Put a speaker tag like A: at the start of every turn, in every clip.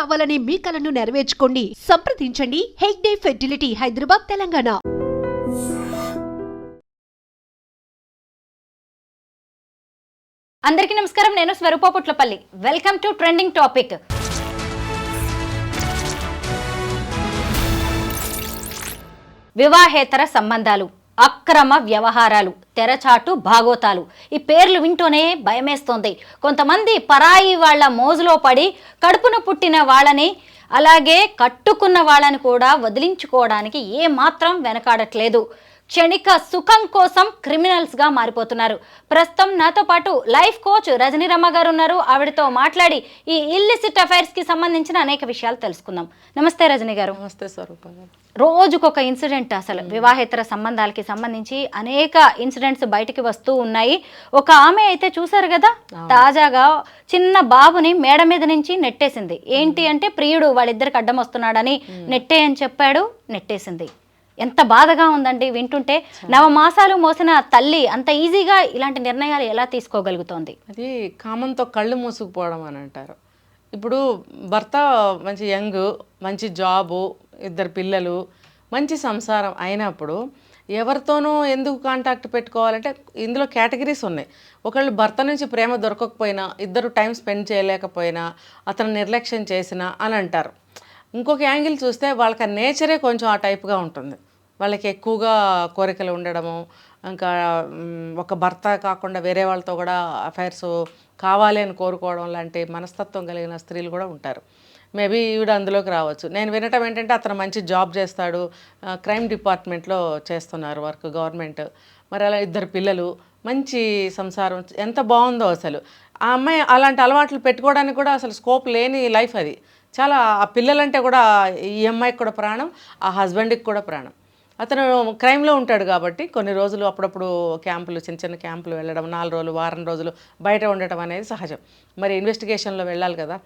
A: కావాలనే మీ కలను నెరవేర్చుకోండి. సంప్రదించండి హెగ్డే ఫెర్టిలిటీ, హైదరాబాద్, తెలంగాణ.
B: అందరికీ నమస్కారం. నేను Swaroopa Putlapalli. Welcome to trending topic. వివాహేతర సంబంధాలు, అక్రమ వ్యవహారాలు, తెరచాటు భాగోతాలు. ఈ పేర్లు వింటూనే భయమేస్తోంది. కొంతమంది పరాయి వాళ్ల మోజులో పడి కడుపున పుట్టిన వాళ్ళని, అలాగే కట్టుకున్న వాళ్ళని కూడా వదిలించుకోవడానికి ఏమాత్రం వెనకాడట్లేదు. క్షణిక సుఖం కోసం క్రిమినల్స్ గా మారిపోతున్నారు. ప్రస్తుతం నాతో పాటు లైఫ్ కోచ్ రజనీరమ్మ గారు ఉన్నారు. ఆవిడతో మాట్లాడి ఈ ఇల్లిసిట్ అఫైర్స్ కి సంబంధించిన అనేక విషయాలు తెలుసుకుందాం. నమస్తే రజనీ గారు.
C: నమస్తే స్వరూప గారు.
B: రోజుకొక ఇన్సిడెంట్, అసలు వివాహేతర సంబంధాలకి సంబంధించి అనేక ఇన్సిడెంట్స్ బయటికి వస్తూ ఉన్నాయి. ఒక ఆమె అయితే చూసారు కదా, తాజాగా చిన్న బాబుని మేడ మీద నుంచి నెట్టేసింది. ఏంటి అంటే ప్రియుడు వాళ్ళిద్దరికి అడ్డం వస్తున్నాడని నెట్టే అని చెప్పాడు, నెట్టేసింది. ఎంత బాధగా ఉందండి వింటుంటే. నవమాసాలు మోసిన తల్లి అంత ఈజీగా ఇలాంటి నిర్ణయాలు ఎలా తీసుకోగలుగుతోంది?
C: అది కామంతో కళ్ళు మూసుకుపోవడం అని అంటారు. ఇప్పుడు భర్త మంచి యంగ్, మంచి జాబు, 2 పిల్లలు, మంచి సంసారం అయినప్పుడు ఎవరితోనూ ఎందుకు కాంటాక్ట్ పెట్టుకోవాలంటే ఇందులో కేటగిరీస్ ఉన్నాయి. ఒకళ్ళు భర్త నుంచి ప్రేమ దొరకకపోయినా, ఇద్దరు టైం స్పెండ్ చేయలేకపోయినా, అతను నిర్లక్ష్యం చేసినా అని అంటారు. ఇంకొక యాంగిల్ చూస్తే వాళ్ళకి ఆ నేచరే కొంచెం ఆ టైప్గా ఉంటుంది. వాళ్ళకి ఎక్కువగా కోరికలు ఉండడము, ఇంకా ఒక భర్త కాకుండా వేరే వాళ్ళతో కూడా అఫైర్స్ కావాలి అని కోరుకోవడం లాంటి మనస్తత్వం కలిగిన స్త్రీలు కూడా ఉంటారు. మేబీ ఈవిడ అందులోకి రావచ్చు. నేను వినటం ఏంటంటే అతను మంచి జాబ్ చేస్తాడు, క్రైమ్ డిపార్ట్మెంట్లో చేస్తున్నారు వర్క్, గవర్నమెంట్. మరి అలా 2 పిల్లలు, మంచి సంసారం, ఎంత బాగుందో అసలు. ఆ అమ్మాయి అలాంటి అలవాట్లు పెట్టుకోవడానికి కూడా అసలు స్కోప్ లేని లైఫ్ అది. చాలా ఆ పిల్లలంటే కూడా ఈ అమ్మాయికి కూడా ప్రాణం, ఆ హస్బెండ్కి కూడా ప్రాణం. అతను క్రైమ్లో ఉంటాడు కాబట్టి కొన్ని రోజులు అప్పుడప్పుడు క్యాంపులు, చిన్న చిన్న క్యాంపులు వెళ్ళడం, 4 రోజులు, వారం రోజులు బయట ఉండటం అనేది సహజం. మరి ఇన్వెస్టిగేషన్లో వెళ్ళాలి కదా.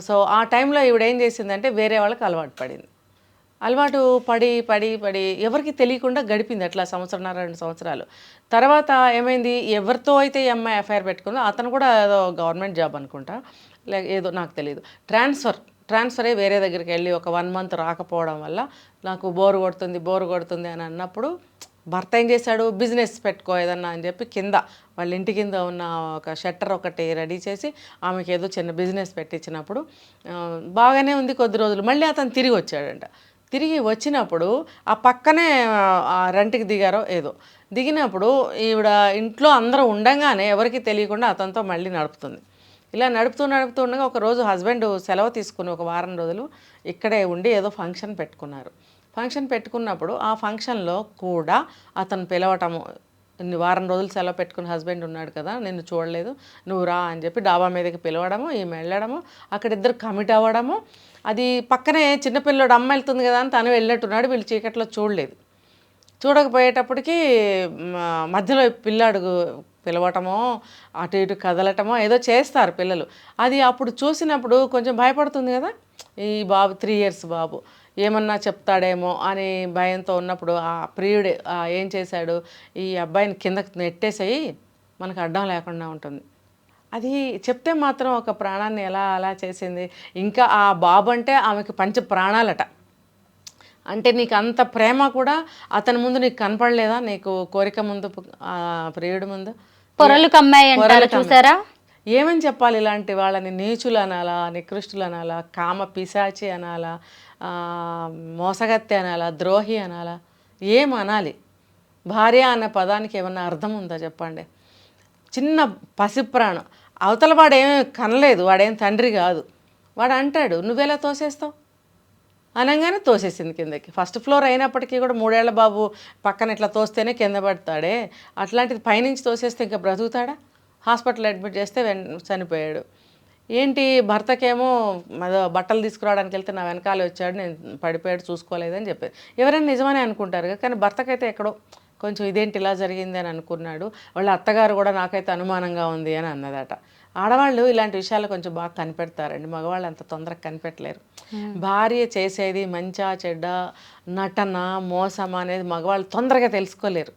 C: సో ఆ టైంలో ఈవిడ ఏం చేసిందంటే వేరే వాళ్ళకి అలవాటు పడింది. అలవాటు పడి పడి పడి ఎవరికి తెలియకుండా గడిపింది అట్లా 1.5-2 సంవత్సరాలు. తర్వాత ఏమైంది, ఎవరితో అయితే ఈ అమ్మాయి ఎఫ్ఐఆర్ పెట్టుకుందో అతను కూడా ఏదో గవర్నమెంట్ జాబ్ అనుకుంటా, లేక ఏదో నాకు తెలియదు, ట్రాన్స్ఫర్ అయ్యి వేరే దగ్గరికి వెళ్ళి ఒక 1 మంత్ రాకపోవడం వల్ల నాకు బోరు కొడుతుంది అని అన్నప్పుడు భర్త ఏం చేశాడు, బిజినెస్ పెట్టుకో ఏదన్నా అని చెప్పి కింద వాళ్ళ ఇంటి కింద ఉన్న ఒక షట్టర్ ఒకటి రెడీ చేసి ఆమెకి ఏదో చిన్న బిజినెస్ పెట్టించినప్పుడు బాగానే ఉంది. కొద్ది రోజులు మళ్ళీ అతను తిరిగి వచ్చాడంట. తిరిగి వచ్చినప్పుడు ఆ పక్కనే రెంట్కి దిగారో ఏదో, దిగినప్పుడు ఈవిడ ఇంట్లో అందరూ ఉండగానే ఎవరికి తెలియకుండా అతనితో మళ్ళీ నడుపుతుంది. ఇలా నడుపుతూ ఉండగా ఒకరోజు హస్బెండ్ సెలవు తీసుకుని ఒక వారం రోజులు ఇక్కడే ఉండి ఏదో ఫంక్షన్ పెట్టుకున్నారు. ఫంక్షన్ పెట్టుకున్నప్పుడు ఆ ఫంక్షన్లో కూడా అతను పిలవటము, వారం రోజులు సెలవు పెట్టుకుని హస్బెండ్ ఉన్నాడు కదా, నిన్ను చూడలేదు, నువ్వు రా అని చెప్పి డాబా మీదకి పిలవడము, ఈమె వెళ్ళడము, అక్కడ 2 కమిట్ అవ్వడము. అది పక్కనే చిన్నపిల్లడు అమ్మ వెళ్తుంది కదా అని తను వెళ్ళినట్టున్నాడు. వీళ్ళు చీకట్లో చూడకపోయేటప్పటికి మధ్యలో పిల్లాడు పిలవటమో అటు ఇటు కదలటమో ఏదో చేస్తారు పిల్లలు. అది అప్పుడు చూసినప్పుడు కొంచెం భయపడుతుంది కదా, ఈ బాబు 3 years బాబు ఏమన్నా చెప్తాడేమో అని భయంతో ఉన్నప్పుడు ఆ ప్రియుడు ఏం చేశాడు, ఈ అబ్బాయిని కిందకి నెట్టేసేయి మనకు అడ్డం లేకుండా ఉంటుంది. అది చెప్తే మాత్రం ఒక ప్రాణాన్ని అలా చేసింది. ఇంకా ఆ బాబు అంటే ఆమెకి పంచ ప్రాణాలట. అంటే నీకు అంత ప్రేమ కూడా అతని ముందు నీకు కనపడలేదా, నీకు కోరిక ముందు, ప్రియుడి ముందు
B: పొరలు కమ్మాయి అంటారు చూసారా.
C: ఏమని చెప్పాలి ఇలాంటి వాళ్ళని? నీచులు అనాలా, నికృష్టులు అనాలా, కామ పిశాచి అనాలా, మోసగత్తె అనాలా, ద్రోహి అనాలా, ఏమనాలి? భార్య అన్న పదానికి ఏమన్నా అర్థం ఉందా చెప్పండి? చిన్న పసిప్రాణం, అవతల వాడేమీ కనలేదు, వాడేం తండ్రి కాదు. వాడు అంటాడు నువ్వెలా తోసేస్తావు అనగానే తోసేసింది కిందకి. 1st floor అయినప్పటికీ కూడా 3 ఏళ్ల బాబు పక్కన ఇట్లా తోస్తేనే కింద పడతాడే, అట్లాంటిది పైనుంచి తోసేస్తే ఇంకా బ్రతుకుతాడా? హాస్పిటల్ అడ్మిట్ చేస్తే చనిపోయాడు. ఏంటి, భర్తకేమో బట్టలు తీసుకురావడానికి వెళ్తే నా వెనకాలే వచ్చాడు, నేను పడిపోయాడు చూసుకోలేదని చెప్పారు. ఎవరైనా నిజమని అనుకుంటారు కానీ భర్తకైతే ఎక్కడో కొంచెం ఇదేంటి ఇలా జరిగింది అని అనుకున్నాడు. వాళ్ళ అత్తగారు కూడా నాకైతే అనుమానంగా ఉంది అని అన్నదట. ఆడవాళ్ళు ఇలాంటి విషయాలు కొంచెం బాగా కనిపెడతారండి, మగవాళ్ళు అంత తొందరగా కనిపెట్టలేరు. భార్య చేసేది మంచా చెడ్డ, నటన, మోసం అనేది మగవాళ్ళు తొందరగా తెలుసుకోలేరు.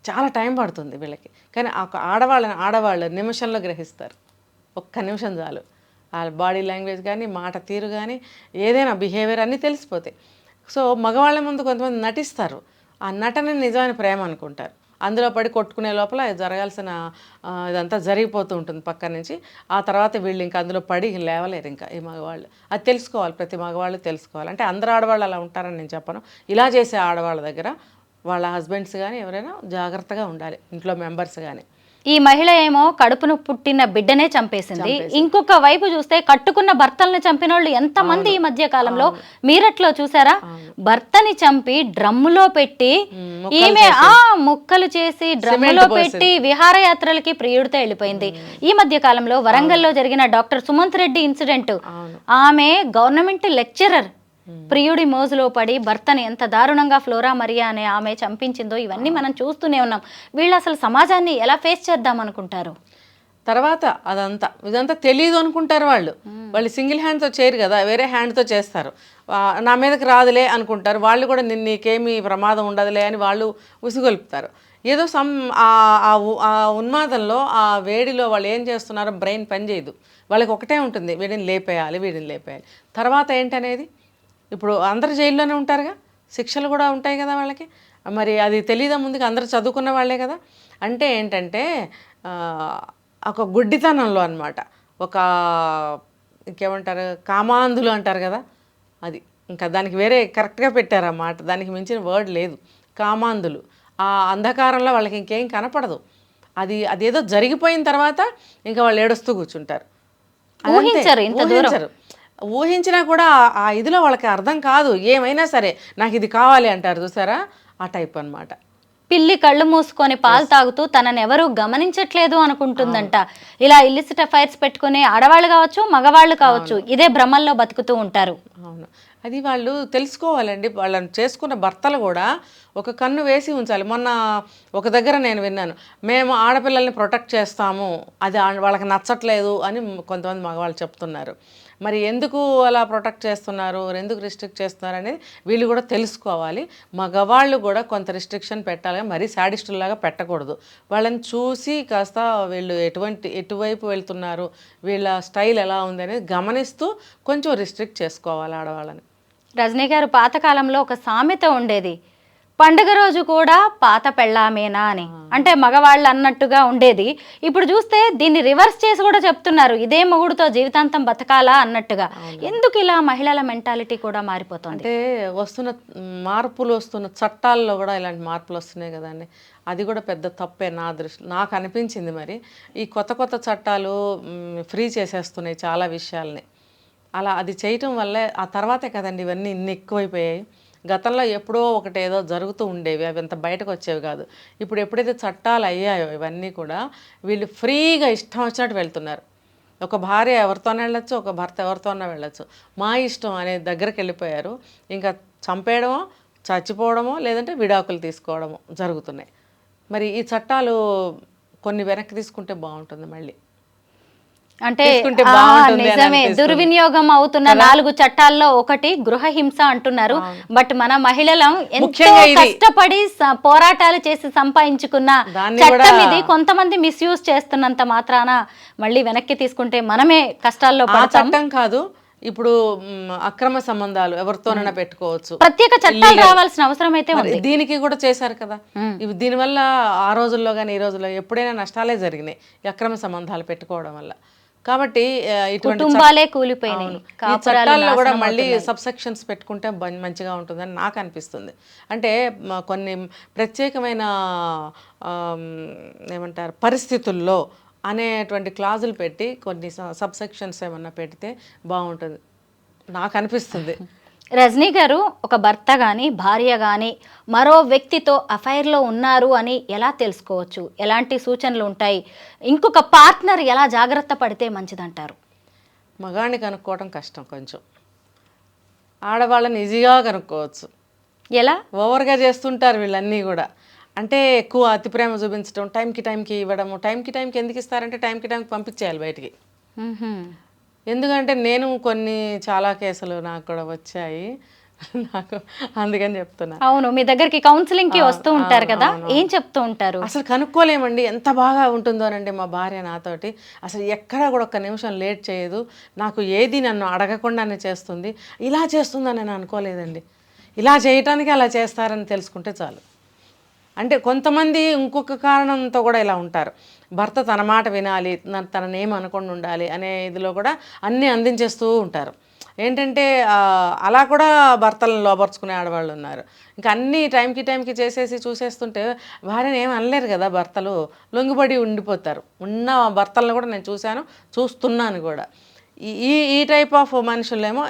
C: చాలా టైం పడుతుంది వీళ్ళకి. కానీ ఆడవాళ్ళు నిమిషంలో గ్రహిస్తారు. ఒక్క నిమిషం చాలు. ఆ బాడీ లాంగ్వేజ్ కానీ, మాట తీరు కానీ, ఏదైనా బిహేవియర్ అన్నీ తెలిసిపోతాయి. సో మగవాళ్ళ ముందు కొంతమంది నటిస్తారు, ఆ నటన నిజమైన ప్రేమ అనుకుంటారు. అందులో పడి కొట్టుకునే లోపల జరగాల్సిన ఇదంతా జరిగిపోతూ ఉంటుంది పక్క నుంచి. ఆ తర్వాత వీళ్ళు ఇంకా అందులో పడి లేవలేరు ఇంకా ఈ మగవాళ్ళు. అది తెలుసుకోవాలి, ప్రతి మగవాళ్ళు తెలుసుకోవాలి. అంటే అందరు ఆడవాళ్ళు అలా ఉంటారని నేను చెప్పను. ఇలా చేసే ఆడవాళ్ళ దగ్గర వాళ్ళ హస్బెండ్స్ కానీ ఎవరైనా జాగ్రత్తగా ఉండాలి, ఇంట్లో మెంబర్స్ కానీ.
B: ఈ మహిళ ఏమో కడుపును పుట్టిన బిడ్డనే చంపేసింది. ఇంకొక వైపు చూస్తే కట్టుకున్న భర్తల్ని చంపిన వాళ్ళు ఎంతమంది ఈ మధ్య కాలంలో మీరట్లో చూసారా? భర్తని చంపి డ్రమ్ములో పెట్టి ఈమె ముక్కలు చేసి డ్రమ్ములో పెట్టి విహారయాత్రలకి ప్రియుడితో వెళ్ళిపోయింది. ఈ మధ్య కాలంలో వరంగల్లో జరిగిన డాక్టర్ సుమంత్ రెడ్డి ఇన్సిడెంట్, ఆమె గవర్నమెంట్ లెక్చరర్, ప్రియుడి మోజులో పడి భర్తని ఎంత దారుణంగా ఫ్లోరా మరియా అనే ఆమె చంపించిందో ఇవన్నీ మనం చూస్తూనే ఉన్నాం. వీళ్ళు అసలు సమాజాన్ని ఎలా ఫేస్ చేద్దాం అనుకుంటారు?
C: తర్వాత ఇదంతా తెలియదు అనుకుంటారు వాళ్ళు. సింగిల్ హ్యాండ్తో చేయరు కదా, వేరే హ్యాండ్తో చేస్తారు. నా మీదకి రాదులే అనుకుంటారు వాళ్ళు కూడా, నీకేమీ ప్రమాదం ఉండదులే అని వాళ్ళు ఉసిగొల్పుతారు. ఏదో ఆ ఉన్మాదంలో, ఆ వేడిలో వాళ్ళు ఏం చేస్తున్నారో బ్రెయిన్ పనిచేయదు. వాళ్ళకి ఒకటే ఉంటుంది, వీడిని లేపేయాలి. తర్వాత ఏంటనేది ఇప్పుడు అందరు జైల్లోనే ఉంటారుగా, శిక్షలు కూడా ఉంటాయి కదా వాళ్ళకి. మరి అది తెలియదా ముందుకు? అందరూ చదువుకున్న వాళ్ళే కదా. అంటే ఏంటంటే ఒక గుడ్డితనంలో అన్నమాట, ఒక ఇంకేమంటారు, కామాంధులు అంటారు కదా, అది ఇంకా దానికి వేరే కరెక్ట్గా పెట్టారు ఆ మాట, దానికి మించిన వర్డ్ లేదు. కామాంధులు. ఆ అంధకారంలో వాళ్ళకి ఇంకేం కనపడదు. అదేదో జరిగిపోయిన తర్వాత ఇంకా వాళ్ళు ఏడుస్తూ కూర్చుంటారు. ఊహించినా కూడా ఆ ఇదిలో వాళ్ళకి అర్థం కాదు. ఏమైనా సరే నాకు ఇది కావాలి అంటారు చూసారా, ఆ టైప్ అన్నమాట.
B: పిల్లి కళ్ళు మూసుకొని పాలు తాగుతూ తనని ఎవరు గమనించట్లేదు అనుకుంటుందంట. ఇలా ఇల్లిసిట్ అఫైర్స్ పెట్టుకునే ఆడవాళ్ళు కావచ్చు, మగవాళ్ళు కావచ్చు, ఇదే భ్రమల్లో బతుకుతూ ఉంటారు.
C: అవును, అది వాళ్ళు తెలుసుకోవాలండి. వాళ్ళని చేసుకున్న భర్తలు కూడా ఒక కన్ను వేసి ఉంచాలి. మొన్న ఒక దగ్గర నేను విన్నాను, మేము ఆడపిల్లల్ని ప్రొటెక్ట్ చేస్తాము, అది వాళ్ళకి నచ్చట్లేదు అని కొంతమంది మగవాళ్ళు చెప్తున్నారు. మరి ఎందుకు అలా ప్రొటెక్ట్ చేస్తున్నారు, ఎందుకు రిస్ట్రిక్ట్ చేస్తున్నారు అనేది వీళ్ళు కూడా తెలుసుకోవాలి. మగవాళ్ళు కూడా కొంత రిస్ట్రిక్షన్ పెట్టాలి, మరీ శాడిస్టుల్లాగా పెట్టకూడదు. వాళ్ళని చూసి కాస్త వీళ్ళు ఎటువైపు వెళ్తున్నారు, వీళ్ళ స్టైల్ ఎలా ఉంది అనేది గమనిస్తూ కొంచెం రిస్ట్రిక్ట్ చేసుకోవాలి ఆడవాళ్ళని.
B: రజనీ గారు, పాతకాలంలో ఒక సామెత ఉండేది, పండుగ రోజు కూడా పాత పెళ్ళామేనా అని. అంటే మగవాళ్ళు అన్నట్టుగా ఉండేది. ఇప్పుడు చూస్తే దీన్ని రివర్స్ చేసి కూడా చెప్తున్నారు, ఇదే మొగుడుతో జీవితాంతం బతకాలా అన్నట్టుగా. ఎందుకు ఇలా మహిళల మెంటాలిటీ కూడా మారిపోతుంది?
C: అంటే వస్తున్న చట్టాల్లో కూడా ఇలాంటి మార్పులు వస్తున్నాయి కదండి. అది కూడా పెద్ద తప్పే నా దృష్టి, నాకు అనిపించింది. మరి ఈ కొత్త చట్టాలు ఫ్రీ చేసేస్తున్నాయి చాలా విషయాల్ని. అలా అది చేయటం వల్లే ఆ తర్వాతే కదండి ఇవన్నీ ఇన్ని ఎక్కువైపోయాయి. గతంలో ఎప్పుడో ఒకటి ఏదో జరుగుతూ ఉండేవి, అవి అంత బయటకు వచ్చేవి కాదు. ఇప్పుడు ఎప్పుడైతే చట్టాలు అయ్యాయో ఇవన్నీ కూడా, వీళ్ళు ఫ్రీగా ఇష్టం వచ్చినట్టు వెళ్తున్నారు. ఒక భార్య ఎవరితోనే వెళ్ళొచ్చు, ఒక భర్త ఎవరితోనే వెళ్ళొచ్చు, మా ఇష్టం అనే దగ్గరికి వెళ్ళిపోయారు. ఇంకా చంపేయడమో, చచ్చిపోవడమో, లేదంటే విడాకులు తీసుకోవడమో జరుగుతున్నాయి. మరి ఈ చట్టాలు కొన్ని వెనక్కి తీసుకుంటే బాగుంటుంది మళ్ళీ.
B: అంటే నిజమే, దుర్వినియోగం అవుతున్న 4 చట్టాల్లో ఒకటి గృహ హింస అంటున్నారు. బట్ మన మహిళలం ఎంతో కష్టపడి పోరాటాలు చేసి సంపాదించుకున్న చట్టం ఇది. కొంతమంది మిస్యూజ్ చేస్తున్నంత మాత్రాన మళ్ళీ వెనక్కి తీసుకుంటే మనమే కష్టాల్లో పడతాం.
C: చట్టం కాదు, ఇప్పుడు అక్రమ సంబంధాలు ఎవరితోనైనా పెట్టుకోవచ్చు,
B: ప్రత్యేక చట్టాలు రావాల్సిన అవసరం అయితే ఉంది.
C: దీనికి కూడా చేశారు కదా. ఇవి దీనివల్ల ఆ రోజుల్లో కానీ ఈ రోజుల్లో ఎప్పుడైనా నష్టాలే జరిగినాయి ఈ అక్రమ సంబంధాలు పెట్టుకోవడం వల్ల. కాబట్టి ఇటువంటి చట్టాల్లో కూడా మళ్ళీ సబ్సెక్షన్స్ పెట్టుకుంటే మంచిగా ఉంటుందని నాకు అనిపిస్తుంది. అంటే కొన్ని ప్రత్యేకమైన ఏమంటారు పరిస్థితుల్లో అనేటువంటి క్లాజులు పెట్టి కొన్ని సబ్సెక్షన్స్ ఏమన్నా పెడితే బాగుంటుంది నాకు అనిపిస్తుంది.
B: రజనీ గారు, ఒక భర్త కానీ భార్య కానీ మరో వ్యక్తితో అఫైర్లో ఉన్నారు అని ఎలా తెలుసుకోవచ్చు? ఎలాంటి సూచనలు ఉంటాయి? ఇంకొక పార్ట్నర్ ఎలా జాగ్రత్త పడితే మంచిదంటారు?
C: మగాడిని కనుక్కోవడం కష్టం కొంచెం, ఆడవాళ్ళని ఈజీగా కనుక్కోవచ్చు.
B: ఎలా?
C: ఓవర్గా చేస్తుంటారు వీళ్ళన్నీ కూడా. అంటే ఎక్కువ అతి ప్రేమ చూపించడం, టైంకి ఇవ్వడము. టైంకి ఎందుకు ఇస్తారంటే టైంకి పంపించేయాలి బయటికి. ఎందుకంటే నేను చాలా కేసులు నాకు కూడా వచ్చాయి. నాకు అందుకని చెప్తున్నా.
B: అవును, మీ దగ్గరికి కౌన్సిలింగ్ కి వస్తూ ఉంటారు కదా, ఏం చెప్తూ ఉంటారు?
C: అసలు కనుక్కోలేమండి ఎంత బాగా ఉంటుందోనండి మా భార్య నాతోటి. అసలు ఎక్కడా కూడా ఒక్క నిమిషం లేట్ చేయదు, నాకు ఏది నన్ను అడగకుండానే చేస్తుంది. ఇలా చేస్తుందని నేను అనుకోలేదండి, ఇలా చేయటానికి అలా చేస్తారని తెలుసుకుంటే చాలు. అంటే కొంతమంది ఇంకొక కారణంతో కూడా ఇలా ఉంటారు, భర్త తన మాట వినాలి, తననేం అనకుండా ఉండాలి అనే ఇదిలో కూడా అన్నీ అందించేస్తూ ఉంటారు. ఏంటంటే అలా కూడా భర్తలను లోపరుచుకునే ఆడవాళ్ళు ఉన్నారు. ఇంకా అన్నీ టైంకి చేసేసి చూసేస్తుంటే భార్యను ఏం అనలేరు కదా భర్తలు, లొంగిపడి ఉండిపోతారు. ఉన్న భర్తలను కూడా నేను చూస్తున్నాను కూడా. ఈ టైప్ ఆఫ్ మనుషులేమో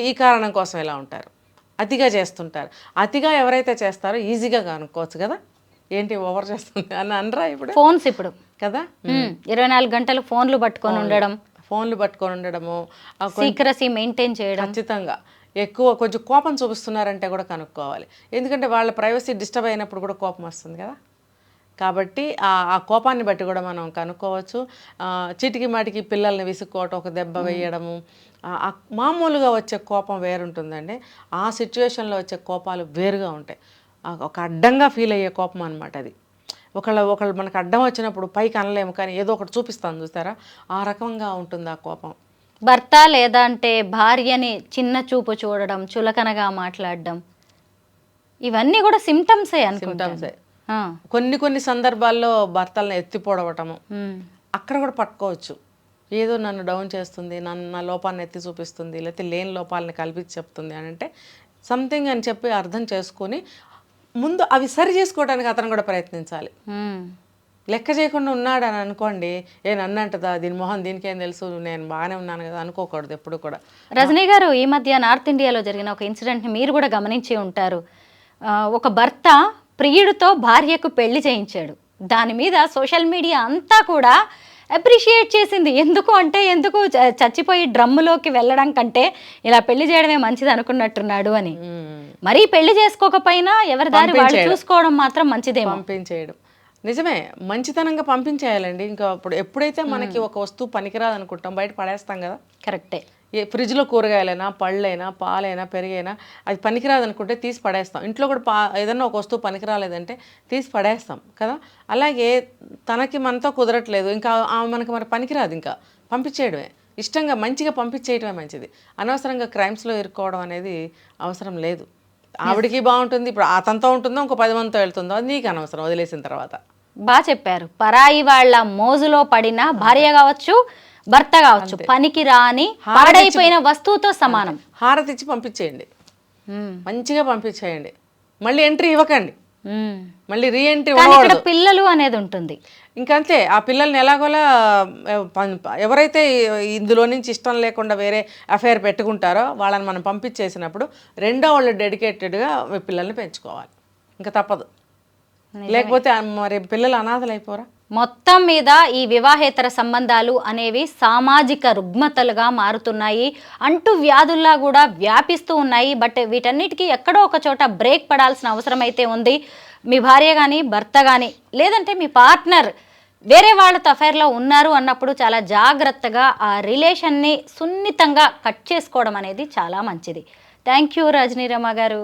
C: ఈ కారణం కోసం ఇలా ఉంటారు, అతిగా చేస్తుంటారు. అతిగా ఎవరైతే చేస్తారో ఈజీగా కనుక్కోవచ్చు కదా, ఏంటి ఓవర్ చేస్తుంది అని అనరా ఇప్పుడు
B: ఫోన్స్ ఇప్పుడు
C: కదా.
B: 24 గంటలు ఫోన్లు పట్టుకొని ఉండడము, సీక్రసీ మెయింటైన్ చేయడం.
C: ఖచ్చితంగా ఎక్కువ కొంచెం కోపం చూపిస్తున్నారంటే కూడా కనుక్కోవాలి, ఎందుకంటే వాళ్ళ ప్రైవసీ డిస్టర్బ్ అయినప్పుడు కూడా కోపం వస్తుంది కదా. కాబట్టి ఆ కోపాన్ని బట్టి కూడా మనం కనుక్కోవచ్చు. చీటికి మాటికి పిల్లల్ని విసుక్కోవటం, ఒక దెబ్బ వేయడము, మామూలుగా వచ్చే కోపం వేరుంటుందండి, ఆ సిచ్యువేషన్లో వచ్చే కోపాలు వేరుగా ఉంటాయి. ఒక అడ్డంగా ఫీల్ అయ్యే కోపం అనమాట అది. ఒకళ్ళు మనకు అడ్డం వచ్చినప్పుడు పైకి అనలేము, కానీ ఏదో ఒకటి చూపిస్తాను చూస్తారా, ఆ రకంగా ఉంటుంది ఆ కోపం.
B: భర్త లేదంటే భార్యని చిన్న చూపు చూడడం, చులకనగా మాట్లాడడం, ఇవన్నీ కూడా సిమ్టమ్సే
C: సిమ్టమ్సే. కొన్ని సందర్భాల్లో భర్తలను ఎత్తిపోడవటము, అక్కడ కూడా పట్టుకోవచ్చు. ఏదో నన్ను డౌన్ చేస్తుంది, నా లోపాన్ని ఎత్తి చూపిస్తుంది, లేకపోతే లేని లోపాలని కల్పించి చెప్తుంది అని అంటే సంథింగ్ అని చెప్పి అర్థం చేసుకొని ముందు అవి సరి చేసుకోవడానికి అతను కూడా ప్రయత్నించాలి. లెక్క చేయకుండా ఉన్నాడు అని అనుకోండి, నన్నంటదా దీని మొహం దీనికేం తెలుసు, నేను బాగానే ఉన్నాను కదా అనుకోకూడదు ఎప్పుడు కూడా.
B: రజనీ గారు, ఈ మధ్య నార్త్ ఇండియాలో జరిగిన ఒక ఇన్సిడెంట్ని మీరు కూడా గమనించి ఉంటారు. ఒక భర్త ప్రియుడితో భార్యకు పెళ్లి చేయించాడు. దాని మీద సోషల్ మీడియా అంతా కూడా అప్రిషియేట్ చేసింది. ఎందుకు చచ్చిపోయి డ్రమ్ములోకి వెళ్ళడం కంటే ఇలా పెళ్లి చేయడమే మంచిది అనుకున్నట్టున్నాడు అని. మరీ పెళ్లి చేసుకోకపోయినా ఎవరి దారి వాళ్ళు చూసుకోవడం మాత్రం మంచిదే.
C: పంపించేయడం నిజమే, మంచితనంగా పంపించేయాలండి. ఇంకా ఎప్పుడైతే మనకి ఒక వస్తువు పనికిరాదు అనుకుంటాం బయట పడేస్తాం కదా.
B: కరెక్టే.
C: ఫ్రిడ్జ్లో కూరగాయలైనా, పళ్ళైనా, పాలైనా, పెరుగైనా అది పనికిరాదు అనుకుంటే తీసి పడేస్తాం. ఇంట్లో కూడా ఏదన్నా ఒక వస్తువు పనికిరాలేదంటే తీసి పడేస్తాం కదా. అలాగే తనకి మనతో కుదరట్లేదు, ఇంకా మనకి మరి పనికిరాదు, ఇంకా పంపించేయడమే, ఇష్టంగా మంచిగా పంపించేయడమే మంచిది. అనవసరంగా క్రైమ్స్లో ఇరుక్కోవడం అనేది అవసరం లేదు. ఆవిడికి బాగుంటుంది, ఇప్పుడు అతనితో ఉంటుందో ఇంకో 10 మందితో వెళ్తుందో అది నీకు అనవసరం వదిలేసిన తర్వాత.
B: బాగా చెప్పారు. పరాయి వాళ్ళ మోజులో పడిన భార్య కావచ్చు, భర్త కావచ్చు, పనికి రాని పాడైపోయిన వస్తువుతో సమానం.
C: హారతి ఇచ్చి పంపించేయండి, మంచిగా పంపించేయండి, మళ్ళీ ఎంట్రీ ఇవ్వకండి, మళ్ళీ రీ ఎంట్రీ.
B: పిల్లలు అనేది ఉంటుంది
C: ఇంకంతే. ఆ పిల్లల్ని ఎలాగోలా ఎవరైతే ఇందులో నుంచి ఇష్టం లేకుండా వేరే అఫైర్ పెట్టుకుంటారో వాళ్ళని మనం పంపించేసినప్పుడు రెండో వాళ్ళు డెడికేటెడ్గా పిల్లల్ని పెంచుకోవాలి, ఇంకా తప్పదు. లేకపోతే మరి పిల్లలు అనాథలు అయిపోరా.
B: మొత్తం మీద ఈ వివాహేతర సంబంధాలు అనేవి సామాజిక రుగ్మతలుగా మారుతున్నాయి, అంటూ వ్యాధుల్లా కూడా వ్యాపిస్తూ ఉన్నాయి. బట్ వీటన్నిటికీ ఎక్కడో ఒక చోట బ్రేక్ పడాల్సిన అవసరం అయితే ఉంది. మీ భార్య కానీ, భర్త కానీ, లేదంటే మీ పార్ట్నర్ వేరే వాళ్ళతో అఫైర్లో ఉన్నారు అన్నప్పుడు చాలా జాగ్రత్తగా ఆ రిలేషన్ని సున్నితంగా కట్ చేసుకోవడం అనేది చాలా మంచిది. థ్యాంక్ యూ రజనీ రమ గారు.